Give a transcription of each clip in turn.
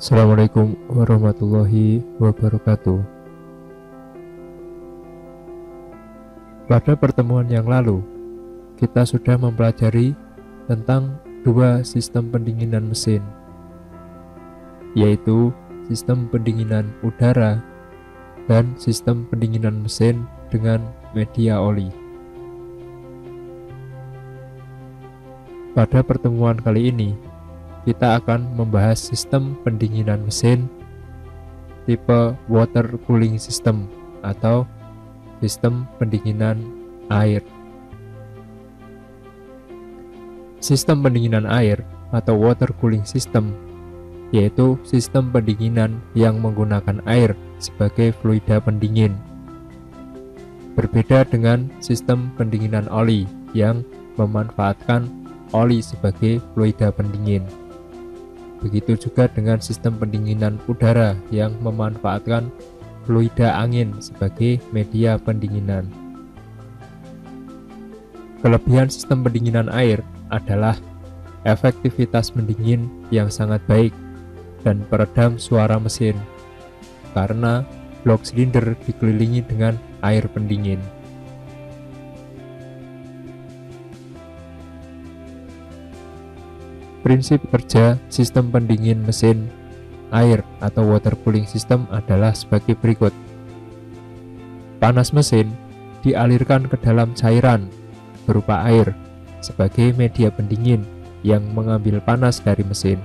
Assalamualaikum warahmatullahi wabarakatuh. Pada pertemuan yang lalu, kita sudah mempelajari tentang dua sistem pendinginan mesin, yaitu sistem pendinginan udara dan sistem pendinginan mesin dengan media oli. Pada pertemuan kali ini, kita akan membahas sistem pendinginan mesin tipe water cooling system atau sistem pendinginan air. Sistem pendinginan air atau water cooling system yaitu sistem pendinginan yang menggunakan air sebagai fluida pendingin. Berbeda dengan sistem pendinginan oli yang memanfaatkan oli sebagai fluida pendingin. Begitu juga dengan sistem pendinginan udara yang memanfaatkan fluida angin sebagai media pendinginan. Kelebihan sistem pendinginan air adalah efektivitas pendingin yang sangat baik dan peredam suara mesin, karena blok silinder dikelilingi dengan air pendingin. Prinsip kerja sistem pendingin mesin air atau water cooling system adalah sebagai berikut. Panas mesin dialirkan ke dalam cairan berupa air sebagai media pendingin yang mengambil panas dari mesin.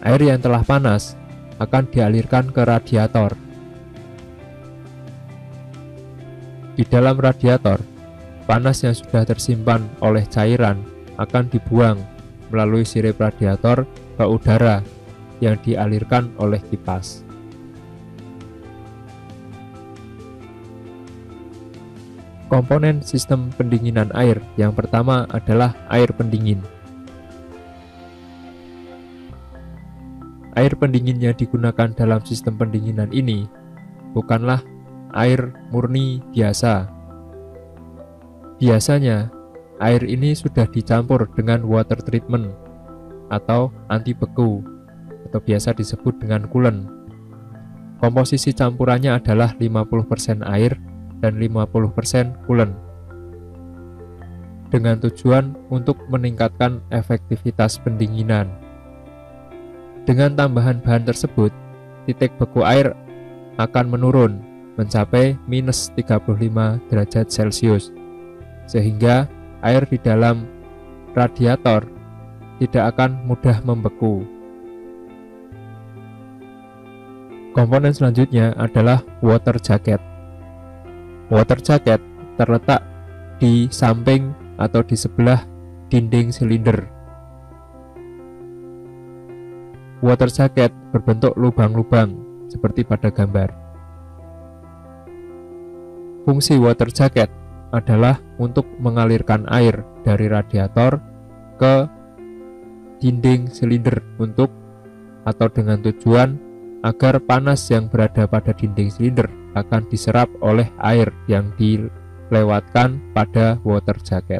Air yang telah panas akan dialirkan ke radiator. Di dalam radiator, panas yang sudah tersimpan oleh cairan akan dibuang melalui sirip radiator ke udara yang dialirkan oleh kipas. Komponen sistem pendinginan air yang pertama adalah air pendingin. Air pendingin yang digunakan dalam sistem pendinginan ini bukanlah air murni biasa. Biasanya, air ini sudah dicampur dengan water treatment atau anti beku atau biasa disebut dengan coolant. Komposisi campurannya adalah 50% air dan 50% coolant, dengan tujuan untuk meningkatkan efektivitas pendinginan. Dengan tambahan bahan tersebut, titik beku air akan menurun mencapai minus 35 derajat Celcius, sehingga air di dalam radiator tidak akan mudah membeku. Komponen selanjutnya adalah water jacket. Water jacket terletak di samping atau di sebelah dinding silinder. Water jacket berbentuk lubang-lubang seperti pada gambar. Fungsi water jacket adalah untuk mengalirkan air dari radiator ke dinding silinder atau dengan tujuan agar panas yang berada pada dinding silinder akan diserap oleh air yang dilewatkan pada water jacket.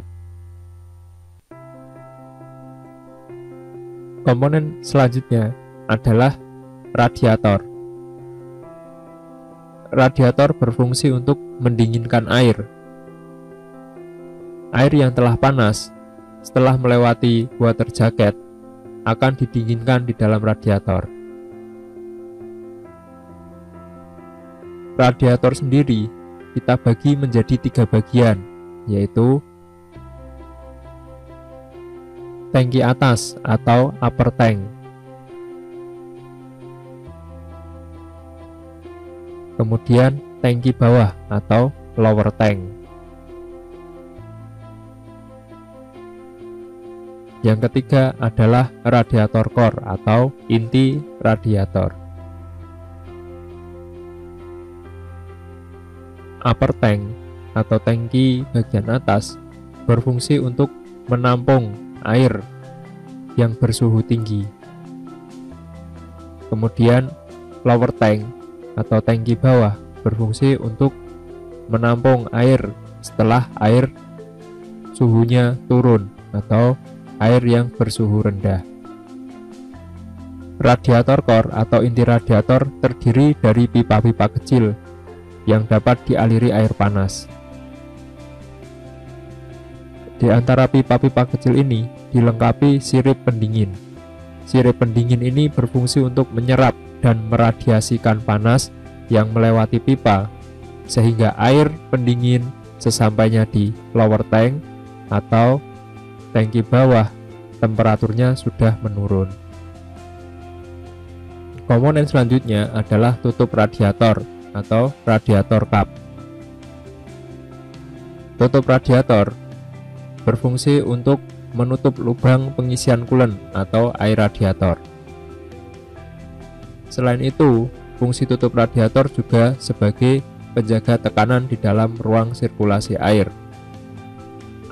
Komponen selanjutnya adalah radiator. Radiator berfungsi untuk mendinginkan air. Air yang telah panas setelah melewati water jacket akan didinginkan di dalam radiator. Radiator sendiri kita bagi menjadi 3 bagian, yaitu tangki atas atau upper tank, kemudian tangki bawah atau lower tank. Yang ketiga adalah radiator core atau inti radiator. Upper tank atau tangki bagian atas berfungsi untuk menampung air yang bersuhu tinggi. Kemudian lower tank atau tangki bawah berfungsi untuk menampung air setelah air suhunya turun atau air yang bersuhu rendah. Radiator core atau inti radiator terdiri dari pipa-pipa kecil yang dapat dialiri air panas. Di antara pipa-pipa kecil ini dilengkapi sirip pendingin. Sirip pendingin ini berfungsi untuk menyerap dan meradiasikan panas yang melewati pipa, sehingga air pendingin sesampainya di lower tank atau tangki bawah temperaturnya sudah menurun. Komponen selanjutnya adalah tutup radiator atau radiator cap. Tutup radiator berfungsi untuk menutup lubang pengisian coolant atau air radiator. Selain itu, fungsi tutup radiator juga sebagai penjaga tekanan di dalam ruang sirkulasi air.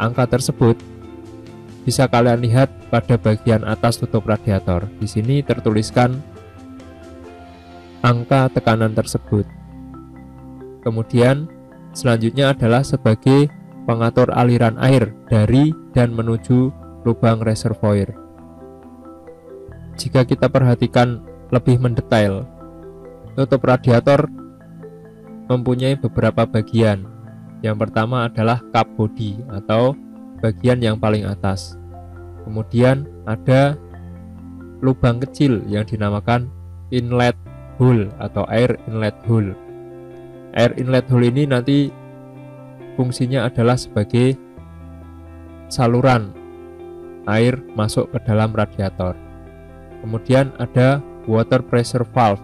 Angka tersebut bisa kalian lihat pada bagian atas tutup radiator. Di sini tertuliskan angka tekanan tersebut. Kemudian selanjutnya adalah sebagai pengatur aliran air dari dan menuju lubang reservoir. Jika kita perhatikan lebih mendetail, tutup radiator mempunyai beberapa bagian. Yang pertama adalah cap body atau bagian yang paling atas. Kemudian ada lubang kecil yang dinamakan inlet hole atau air inlet hole. Air inlet hole ini nanti fungsinya adalah sebagai saluran air masuk ke dalam radiator. Kemudian ada water pressure valve.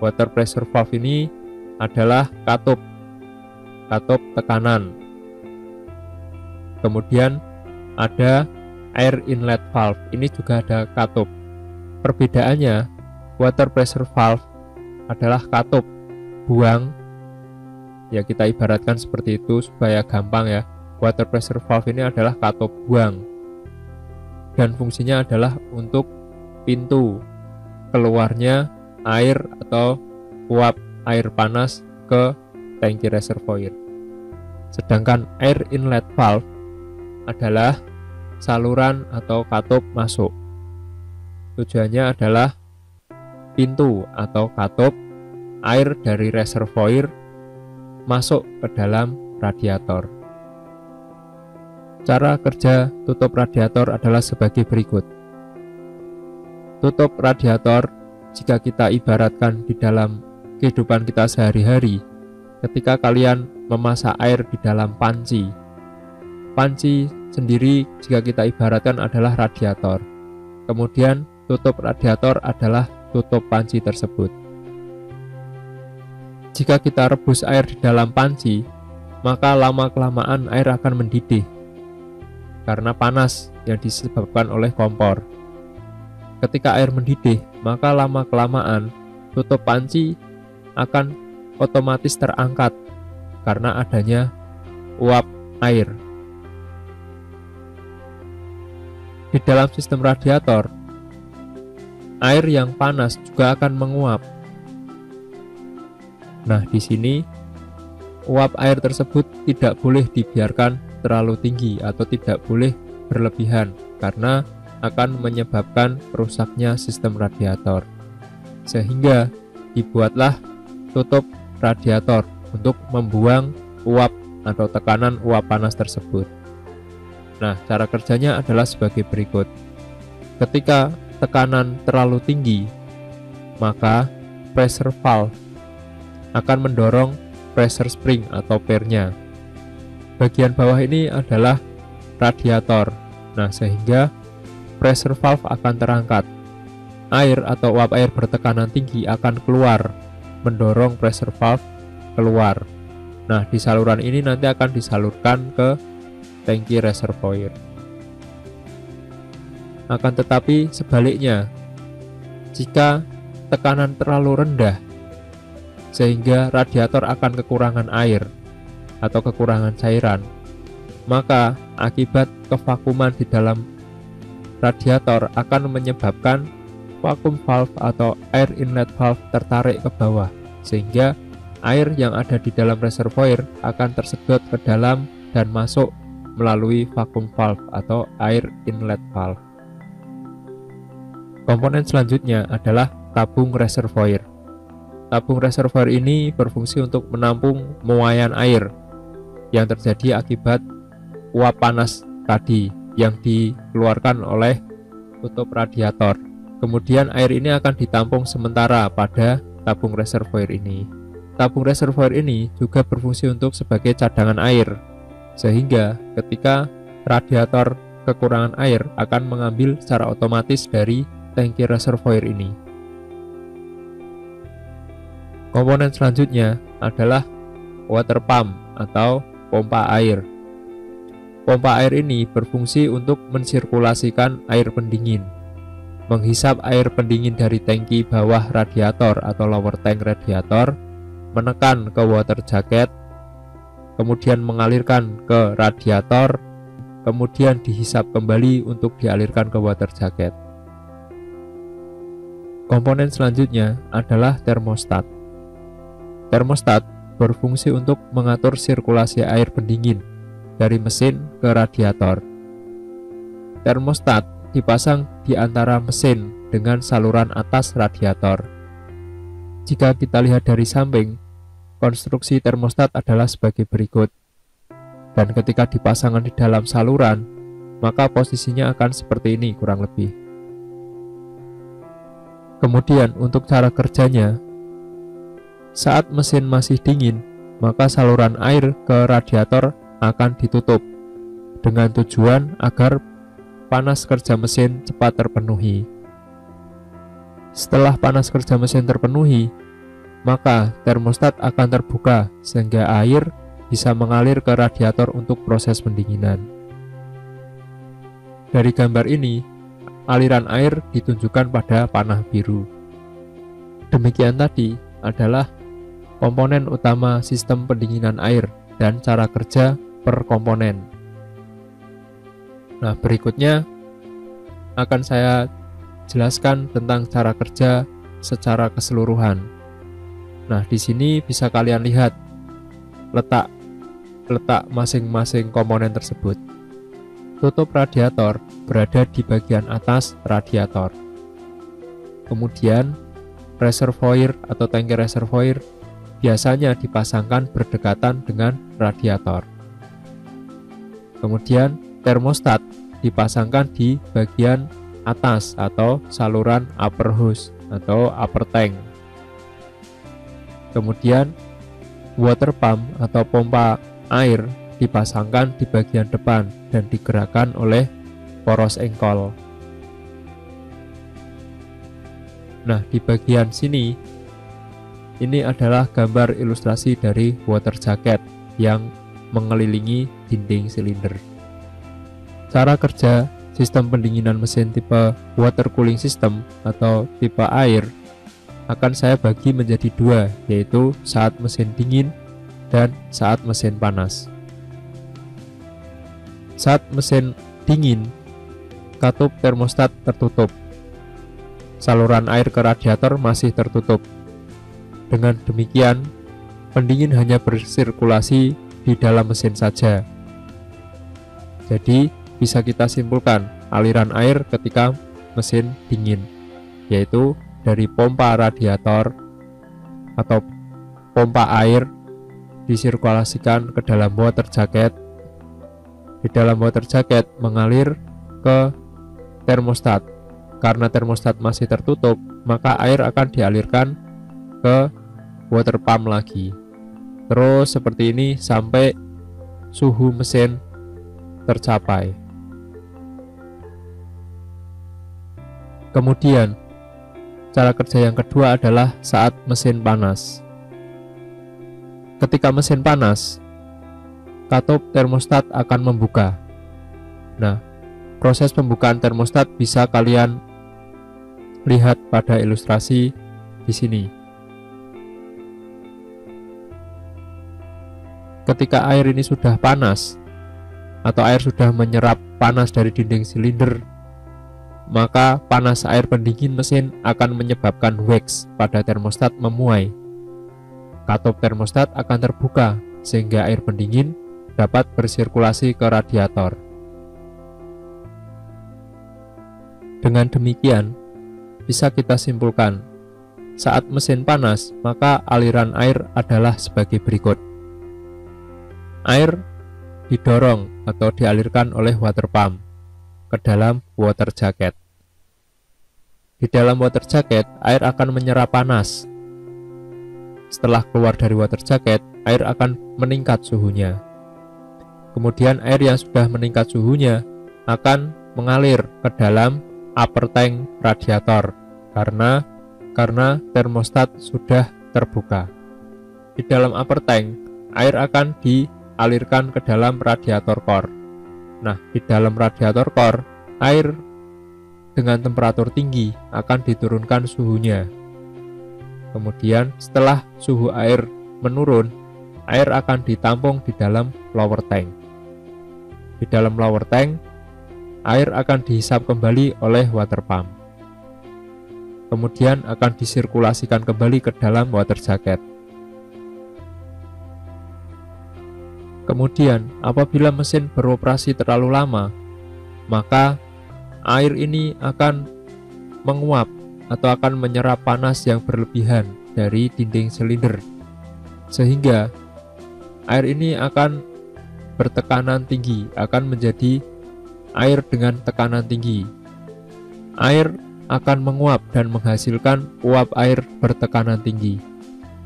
Water pressure valve ini adalah katup tekanan. Kemudian ada air inlet valve. Ini juga ada katup. Perbedaannya, water pressure valve adalah katup buang. Ya, kita ibaratkan seperti itu supaya gampang ya. Water pressure valve ini adalah katup buang. Dan fungsinya adalah untuk pintu keluarnya air atau uap air panas ke tangki reservoir. Sedangkan air inlet valve adalah saluran atau katup masuk. Tujuannya adalah pintu atau katup air dari reservoir masuk ke dalam radiator. Cara kerja tutup radiator adalah sebagai berikut. Tutup radiator jika kita ibaratkan di dalam kehidupan kita sehari-hari, ketika kalian memasak air di dalam panci. Panci sendiri jika kita ibaratkan adalah radiator. Kemudian tutup radiator adalah tutup panci tersebut. Jika kita rebus air di dalam panci, maka lama-kelamaan air akan mendidih karena panas yang disebabkan oleh kompor. Ketika air mendidih, maka lama-kelamaan tutup panci akan otomatis terangkat karena adanya uap air. Di dalam sistem radiator, air yang panas juga akan menguap. Nah, di sini uap air tersebut tidak boleh dibiarkan terlalu tinggi atau tidak boleh berlebihan karena akan menyebabkan rusaknya sistem radiator. Sehingga dibuatlah tutup radiator untuk membuang uap atau tekanan uap panas tersebut. Nah, cara kerjanya adalah sebagai berikut. Ketika tekanan terlalu tinggi, maka pressure valve akan mendorong pressure spring atau pair-nya. Bagian bawah ini adalah radiator. Nah, sehingga pressure valve akan terangkat. Air atau uap air bertekanan tinggi akan keluar, mendorong pressure valve keluar. Nah, di saluran ini nanti akan disalurkan ke tangki reservoir. Akan tetapi sebaliknya, jika tekanan terlalu rendah, sehingga radiator akan kekurangan air atau kekurangan cairan, maka akibat kevakuman di dalam radiator akan menyebabkan vacuum valve atau air inlet valve tertarik ke bawah, sehingga air yang ada di dalam reservoir akan tersedot ke dalam dan masuk melalui vacuum valve atau air inlet valve. Komponen selanjutnya adalah tabung reservoir. Tabung reservoir ini berfungsi untuk menampung muayan air yang terjadi akibat uap panas tadi yang dikeluarkan oleh tutup radiator. Kemudian air ini akan ditampung sementara pada tabung reservoir ini. Tabung reservoir ini juga berfungsi untuk sebagai cadangan air, sehingga ketika radiator kekurangan air akan mengambil secara otomatis dari tangki reservoir ini. Komponen selanjutnya adalah water pump atau pompa air. Pompa air ini berfungsi untuk mensirkulasikan air pendingin, menghisap air pendingin dari tangki bawah radiator atau lower tank radiator, menekan ke water jacket, kemudian mengalirkan ke radiator, kemudian dihisap kembali untuk dialirkan ke water jacket. Komponen selanjutnya adalah termostat. Termostat berfungsi untuk mengatur sirkulasi air pendingin dari mesin ke radiator. Termostat dipasang di antara mesin dengan saluran atas radiator. Jika kita lihat dari samping, konstruksi termostat adalah sebagai berikut. Dan ketika dipasangkan di dalam saluran, maka posisinya akan seperti ini kurang lebih. Kemudian untuk cara kerjanya, saat mesin masih dingin, maka saluran air ke radiator akan ditutup dengan tujuan agar panas kerja mesin cepat terpenuhi. Setelah panas kerja mesin terpenuhi, maka termostat akan terbuka sehingga air bisa mengalir ke radiator untuk proses pendinginan. Dari gambar ini, aliran air ditunjukkan pada panah biru. Demikian tadi adalah komponen utama sistem pendinginan air dan cara kerja per komponen. Nah, berikutnya akan saya jelaskan tentang cara kerja secara keseluruhan. Nah, di sini bisa kalian lihat letak masing-masing komponen tersebut. Tutup radiator berada di bagian atas radiator. Kemudian, reservoir atau tangki reservoir biasanya dipasangkan berdekatan dengan radiator. Kemudian, termostat dipasangkan di bagian atas atau saluran upper hose atau upper tank. Kemudian, water pump atau pompa air dipasangkan di bagian depan dan digerakkan oleh poros engkol. Nah, di bagian sini, ini adalah gambar ilustrasi dari water jacket yang mengelilingi dinding silinder. Cara kerja sistem pendinginan mesin tipe water cooling system atau tipe air akan saya bagi menjadi dua, yaitu saat mesin dingin dan saat mesin panas. Saat mesin dingin, katup termostat tertutup. Saluran air ke radiator masih tertutup. Dengan demikian, pendingin hanya bersirkulasi di dalam mesin saja. Jadi, bisa kita simpulkan aliran air ketika mesin dingin, yaitu dari pompa radiator atau pompa air disirkulasikan ke dalam water jacket. Di dalam water jacket mengalir ke termostat. Karena termostat masih tertutup, maka air akan dialirkan ke water pump lagi. Terus seperti ini sampai suhu mesin tercapai. Kemudian, cara kerja yang kedua adalah saat mesin panas. Ketika mesin panas, katup termostat akan membuka. Nah, proses pembukaan termostat bisa kalian lihat pada ilustrasi di sini. Ketika air ini sudah panas atau air sudah menyerap panas dari dinding silinder, maka panas air pendingin mesin akan menyebabkan wax pada termostat memuai. Katup termostat akan terbuka sehingga air pendingin dapat bersirkulasi ke radiator. Dengan demikian, bisa kita simpulkan, saat mesin panas, maka aliran air adalah sebagai berikut. Air didorong atau dialirkan oleh water pump ke dalam water jacket. Di dalam water jacket, air akan menyerap panas. Setelah keluar dari water jacket, air akan meningkat suhunya. Kemudian air yang sudah meningkat suhunya akan mengalir ke dalam upper tank radiator karena termostat sudah terbuka. Di dalam upper tank, air akan dialirkan ke dalam radiator core. Nah, di dalam radiator core, air dengan temperatur tinggi akan diturunkan suhunya. Kemudian setelah suhu air menurun, air akan ditampung di dalam lower tank. Di dalam lower tank, air akan dihisap kembali oleh water pump. Kemudian akan disirkulasikan kembali ke dalam water jacket. Kemudian, apabila mesin beroperasi terlalu lama, maka air ini akan menguap atau akan menyerap panas yang berlebihan dari dinding silinder, sehingga air ini akan bertekanan tinggi, akan menjadi air dengan tekanan tinggi. Air akan menguap dan menghasilkan uap air bertekanan tinggi.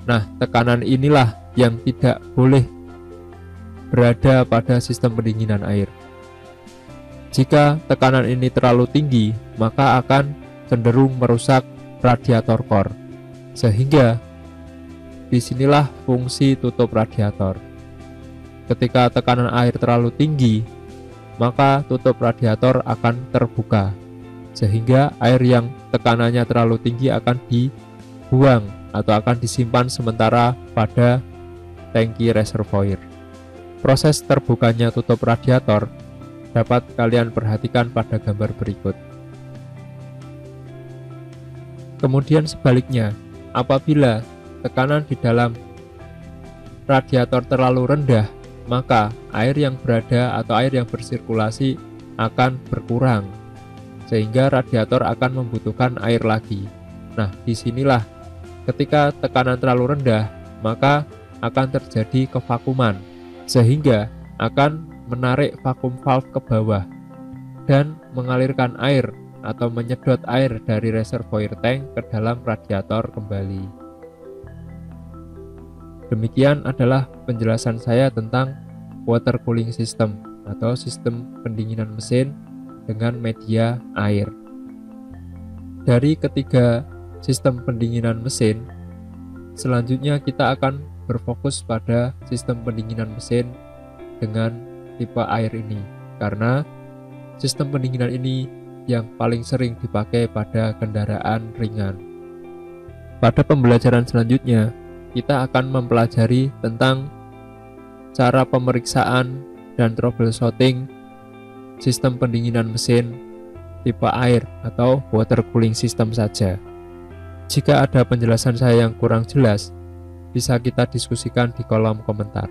Nah, tekanan inilah yang tidak boleh berada pada sistem pendinginan air. Jika tekanan ini terlalu tinggi, maka akan cenderung merusak radiator core, sehingga disinilah fungsi tutup radiator. Ketika tekanan air terlalu tinggi, maka tutup radiator akan terbuka, sehingga air yang tekanannya terlalu tinggi akan dibuang atau akan disimpan sementara pada tangki reservoir. Proses terbukanya tutup radiator dapat kalian perhatikan pada gambar berikut. Kemudian sebaliknya, apabila tekanan di dalam radiator terlalu rendah, maka air yang berada atau air yang bersirkulasi akan berkurang, sehingga radiator akan membutuhkan air lagi. Nah, disinilah ketika tekanan terlalu rendah, maka akan terjadi kevakuman, sehingga akan menarik vakum valve ke bawah dan mengalirkan air atau menyedot air dari reservoir tank ke dalam radiator kembali. Demikian adalah penjelasan saya tentang water cooling system atau sistem pendinginan mesin dengan media air. Dari ketiga sistem pendinginan mesin, selanjutnya kita akan berfokus pada sistem pendinginan mesin dengan tipe air ini, karena sistem pendinginan ini yang paling sering dipakai pada kendaraan ringan. Pada pembelajaran selanjutnya, kita akan mempelajari tentang cara pemeriksaan dan troubleshooting sistem pendinginan mesin tipe air atau water cooling system saja. Jika ada penjelasan saya yang kurang jelas, bisa kita diskusikan di kolom komentar.